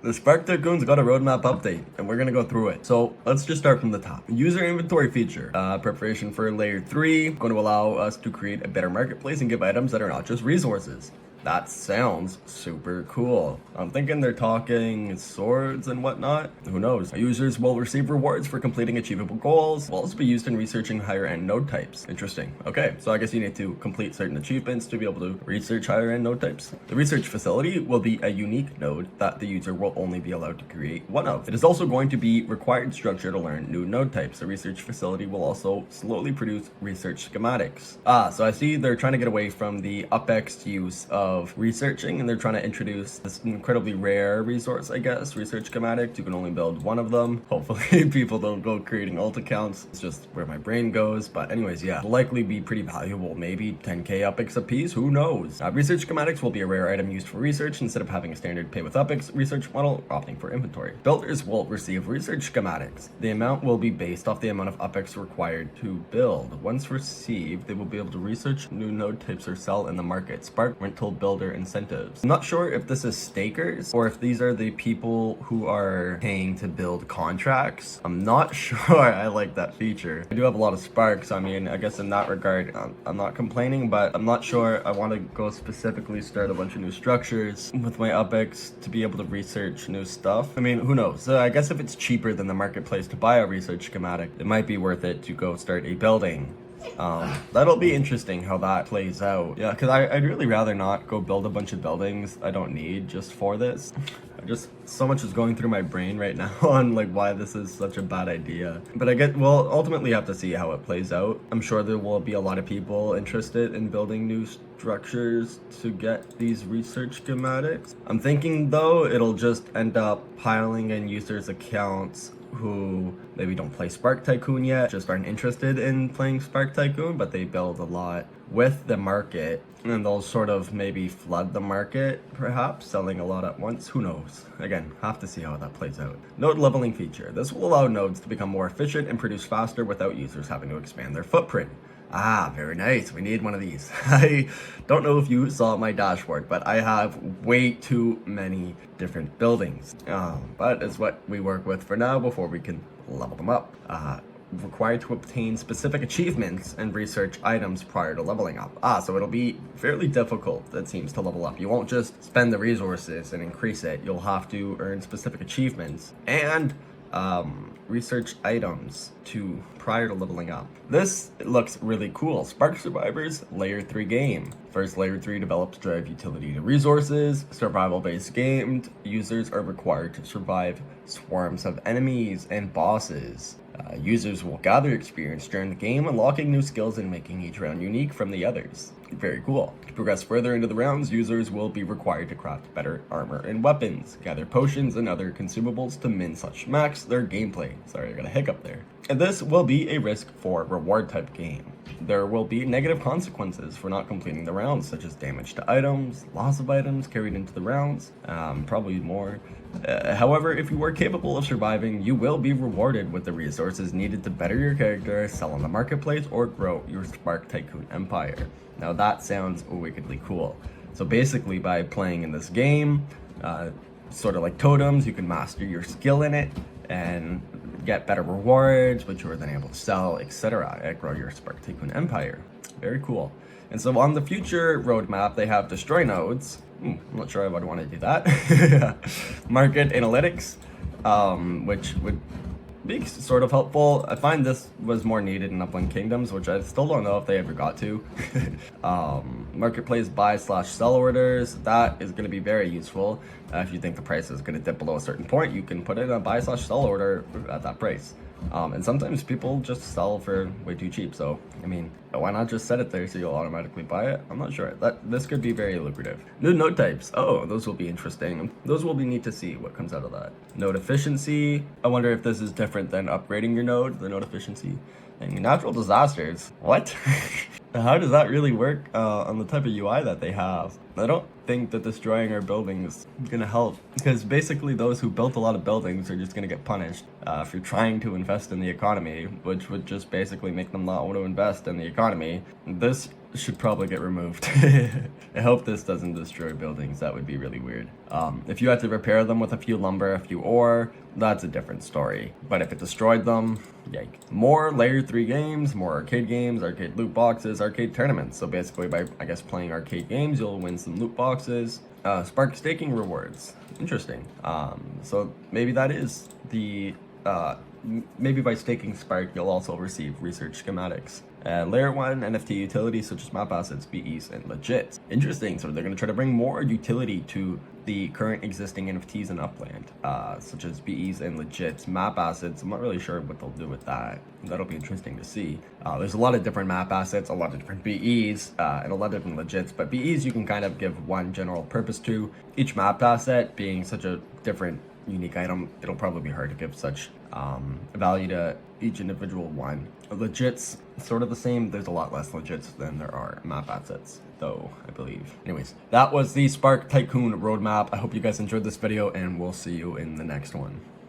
The Spark Tycoon's got a roadmap update, and we're gonna go through it. So let's just start from the top. User inventory feature, preparation for layer 3, going to allow us to create a better marketplace and give items that are not just resources. That sounds super cool. I'm thinking they're talking swords and whatnot. Who knows? Users will receive rewards for completing achievable goals. Will also be used in researching higher end node types. Interesting. Okay, so I guess you need to complete certain achievements to be able to research higher end node types. The research facility will be a unique node that the user will only be allowed to create one of. It is also going to be required structure to learn new node types. The research facility will also slowly produce research schematics. So I see they're trying to get away from the UpX use of researching, and they're trying to introduce this incredibly rare resource, I guess, research schematics. You can only build one of them. Hopefully people don't go creating alt accounts. It's just where my brain goes. But anyways, yeah, will likely be pretty valuable. Maybe 10k UpX a piece, who knows? Research schematics will be a rare item used for research instead of having a standard pay with UpX research model, opting for inventory. Builders will receive research schematics. The amount will be based off the amount of UpX required to build. Once received, they will be able to research new node types or sell in the market. Spark rental builder incentives. I'm not sure if this is stakers or if these are the people who are paying to build contracts. I'm not sure I like that feature. I do have a lot of sparks. I mean, I guess in that regard, I'm not complaining, but I'm not sure I want to go specifically start a bunch of new structures with my UpX to be able to research new stuff. I mean, who knows? I guess if it's cheaper than the marketplace to buy a research schematic, it might be worth it to go start a building. That'll be interesting how that plays out. Yeah, because I'd really rather not go build a bunch of buildings I don't need just for this. So much is going through my brain right now on like why this is such a bad idea. But we'll ultimately have to see how it plays out. I'm sure there will be a lot of people interested in building new structures to get these research schematics. I'm thinking though it'll just end up piling in users' accounts who maybe don't play Spark Tycoon yet, just aren't interested in playing Spark Tycoon, but they build a lot with the market, and they'll sort of maybe flood the market, perhaps, selling a lot at once. Who knows? Again, have to see how that plays out. Node leveling feature. This will allow nodes to become more efficient and produce faster without users having to expand their footprint. Very nice. We need one of these. I don't know if you saw my dashboard, but I have way too many different buildings. But it's what we work with for now before we can level them up. Required to obtain specific achievements and research items prior to leveling up. So it'll be fairly difficult, it seems, to level up. You won't just spend the resources and increase it. You'll have to earn specific achievements and research items prior to leveling up. This looks really cool. Spark Survivors Layer 3 game. First Layer 3 develops drive utility to resources. Survival-based game. Users are required to survive swarms of enemies and bosses. Users will gather experience during the game, unlocking new skills and making each round unique from the others. Very cool. To progress further into the rounds, users will be required to craft better armor and weapons, gather potions and other consumables to min/max their gameplay. Sorry, I got a hiccup there. And this will be a risk for reward type game. There will be negative consequences for not completing the rounds, such as damage to items, loss of items carried into the rounds, probably more. However, if you are capable of surviving, you will be rewarded with the resources needed to better your character, sell on the marketplace, or grow your Spark Tycoon empire. Now that sounds wickedly cool. So basically by playing in this game, sort of like totems, you can master your skill in it and get better rewards, which you are then able to sell, etc. and grow your Spark Tycoon empire. Very cool. And so on the future roadmap, they have destroy nodes. I'm not sure I would want to do that. Market analytics, which would be sort of helpful. I find this was more needed in Upland Kingdoms, which I still don't know if they ever got to. Marketplace buy/sell orders, that is going to be very useful. If you think the price is going to dip below a certain point, you can put in a buy/sell order at that price. And sometimes people just sell for way too cheap, so I mean, why not just set it there so you'll automatically buy it? I'm not sure. This could be very lucrative. New node types. Those will be interesting. Those will be neat to see what comes out of that. Node efficiency. I wonder if this is different than upgrading your node, the node efficiency. And natural disasters. What? How does that really work on the type of UI that they have? I don't think that destroying our buildings is going to help, because basically those who built a lot of buildings are just going to get punished for trying to invest in the economy, which would just basically make them not want to invest in the economy. This should probably get removed. I hope this doesn't destroy buildings. That would be really weird. If you had to repair them with a few lumber, a few ore, that's a different story. But if it destroyed them, yike. More layer 3 games, more arcade games, arcade loot boxes, arcade tournaments. So basically by, I guess, playing arcade games, you'll win some loot boxes. Spark staking rewards. Interesting. So maybe that is the, maybe by staking Spark, you'll also receive research schematics. Layer 1 NFT utilities such as map assets, BEs, and legits. Interesting, so they're going to try to bring more utility to the current existing NFTs in Upland, such as BEs and legits. Map assets, I'm not really sure what they'll do with that. That'll be interesting to see. There's a lot of different map assets, a lot of different BEs, and a lot of different legits, but BEs you can kind of give one general purpose to. Each map asset being such a different unique item, it'll probably be hard to give such value to each individual one. Legits, sort of the same. There's a lot less legits than there are map assets, though, I believe. Anyways, that was the Spark Tycoon roadmap. I hope you guys enjoyed this video, and we'll see you in the next one.